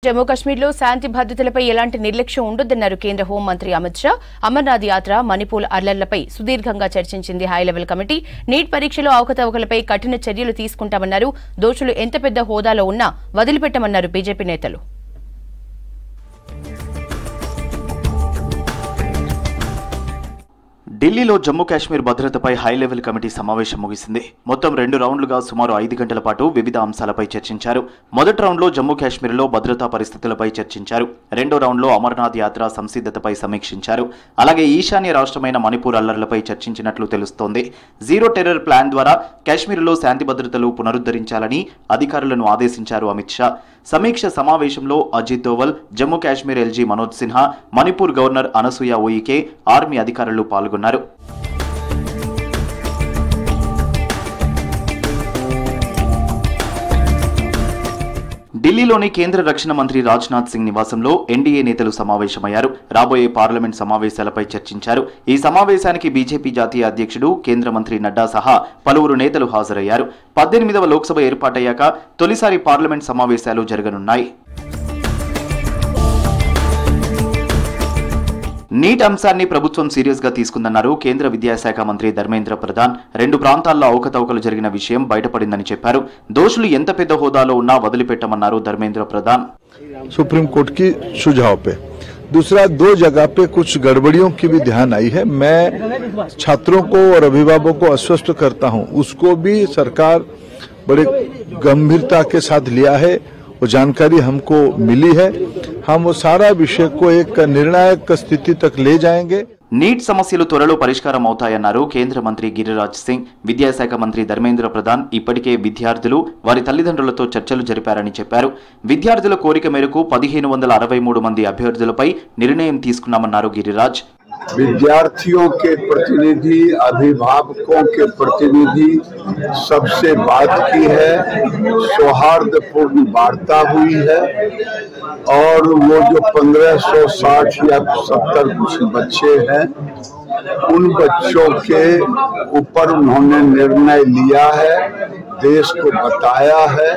జమ్మూ కశ్మీర్లో శాంతి భద్రతలపై ఎలాంటి నిర్లక్ష్యం ఉండొద్దన్నారు కేంద్ర హోంమంత్రి అమిత్ షా. అమర్నాథ్ యాత్ర, మణిపూర్ అల్లర్లపై సుదీర్ఘంగా చర్చించింది హైలెవెల్ కమిటీ. నీట్ పరీక్షలో అవకతవకలపై కఠిన చర్యలు తీసుకుంటామన్నారు. దోషులు ఎంత పెద్ద హోదాలో ఉన్నా వదిలిపెట్టమన్నారు బీజేపీ నేతలు. ఢిల్లీలో జమ్మూ కాశ్మీర్ భద్రతపై హై లెవెల్ కమిటీ సమావేశం ముగిసింది. మొత్తం 2 రౌండ్లుగా సుమారు 5 గంటల పాటు వివిధ అంశాలపై చర్చించారు. మొదటి రౌండ్లో జమ్మూ కాశ్మీర్లో భద్రతా పరిస్థితులపై చర్చించారు. రెండో రౌండ్లో అమర్నాథ్ యాత్ర సంసిద్ధతపై సమీక్షించారు. అలాగే ఈశాన్య రాష్ట్రమైన మణిపూర్ అల్లర్లపై చర్చించినట్లు తెలుస్తోంది. జీరో టెర్రర్ ప్లాన్ ద్వారా కాశ్మీర్లో శాంతి భద్రతలు పునరుద్ధరించాలని అధికారులను ఆదేశించారు అమిత్ షా. సమీక్ష సమావేశంలో Ajit Doval, Jammu Kashmir LG Manoj Sinha, Manipur governor Anusuiya Uikey, army అధికారులు పాల్గొన్నారు. ఢిల్లీలోని కేంద్ర రక్షణ మంత్రి రాజ్నాథ్ సింగ్ నివాసంలో ఎన్డీఏ నేతలు సమావేశమయ్యారు. రాబోయే పార్లమెంట్ సమావేశాలపై చర్చించారు. ఈ సమావేశానికి బీజేపీ జాతీయ అధ్యక్షుడు, కేంద్ర మంత్రి నడ్డా సహా పలువురు నేతలు హాజరయ్యారు. 18వ లోక్సభ ఏర్పాటయ్యాక తొలిసారి పార్లమెంట్ సమావేశాలు జరగనున్నాయి. నీట్ అంశాన్ని ప్రభుత్వం సీరియస్ గా తీసుకుందన్నారు కేంద్ర విద్యాశాఖ మంత్రి ధర్మేంద్ర ప్రధాన్. 2 ప్రాంతాల్లో అవకతవకలు జరిగిన విషయం బయటపడిందని చెప్పారు. దోషులు ఎంత పెద్ద హోదాలో ఉన్నా వదిలిపెట్టమన్నారు ధర్మేంద్ర ప్రధాన్. सुप्रीम कोर्ट की सुझाव पे दूसरा 2 जगह पे कुछ गड़बड़ियों की भी ध्यान आई है। मैं छात्रों को और अभिभावकों को आश्वस्त करता हूं, उसको भी सरकार बड़े गंभीरता के साथ लिया है। वो जानकारी हमको मिली है, हम वो सारा विषय को एक निर्णायक स्थिति तक ले जाएंगे। నీట్ సమస్యలు త్వరలో పరిష్కారం అవుతాయన్నారు కేంద్ర మంత్రి గిరిరాజ్ సింగ్. విద్యాశాఖ మంత్రి ధర్మేంద్ర ప్రధాన్ ఇప్పటికే విద్యార్థులు, వారి తల్లిదండ్రులతో చర్చలు జరిపారని చెప్పారు. విద్యార్థుల కోరిక మేరకు 1563 మంది అభ్యర్థులపై నిర్ణయం తీసుకున్నామన్నారు గిరిరాజ్. विद्यार्थियों के प्रतिनिधि, अभिभावकों के प्रतिनिधि सबसे बात की है, सौहार्दपूर्ण वार्ता हुई है और वो जो 1560 या 70 कुछ बच्चे हैं, उन बच्चों के ऊपर उन्होंने निर्णय लिया है, देश को बताया है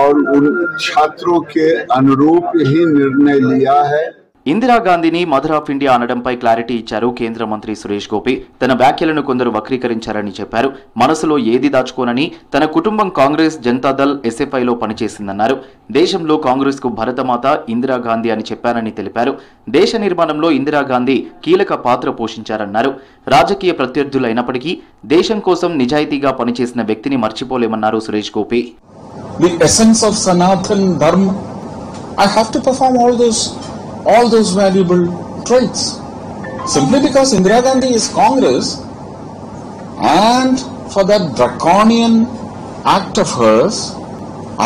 और उन छात्रों के अनुरूप ही निर्णय लिया है. ఇందిరాగాంధీని మదర్ ఆఫ్ ఇండియా అనడంపై క్లారిటీ ఇచ్చారు కేంద్ర మంత్రి సురేష్ గోపి. తన వ్యాఖ్యలను కొందరు వక్రీకరించారని చెప్పారు. మనసులో ఏది దాచుకోనని తన కుటుంబం కాంగ్రెస్, జనతాదళ్, ఎస్ఎఫ్ఐలో పనిచేసిందన్నారు. దేశంలో కాంగ్రెస్ కు భరతమాత ఇందిరాగాంధీ అని చెప్పానని తెలిపారు. దేశ నిర్మాణంలో ఇందిరాగాంధీ కీలక పాత్ర పోషించారన్నారు. రాజకీయ ప్రత్యర్థులైనప్పటికీ దేశం కోసం నిజాయితీగా పనిచేసిన వ్యక్తిని మర్చిపోలేమన్నారు Suresh Gopi. The essence of Sanatan Dharma, I have to perform all those valuable traits. Simply because Indira Gandhi is Congress, and for that draconian act of hers,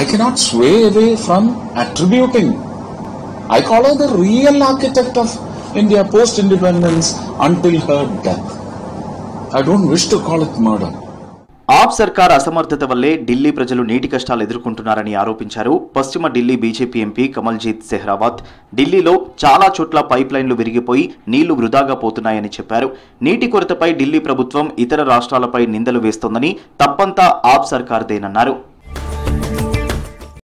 I cannot sway away from attributing. I call her the real architect of India post-independence until her death. I don't wish to call it murder. ఆప్ సర్కార్ అసమర్థత వల్లే ఢిల్లీ ప్రజలు నీటి కష్టాలు ఎదుర్కొంటున్నారని ఆరోపించారు పశ్చిమ Delhi BJP MP Kamaljeet Sehrawat. ఢిల్లీలో చాలా చోట్ల పైప్ లైన్లు విరిగిపోయి నీళ్లు వృధాగా పోతున్నాయని చెప్పారు. నీటి కొరతపై ఢిల్లీ ప్రభుత్వం ఇతర రాష్ట్రాలపై నిందలు వేస్తోందని, తప్పంతా ఆప్ సర్కార్దేనన్నారు.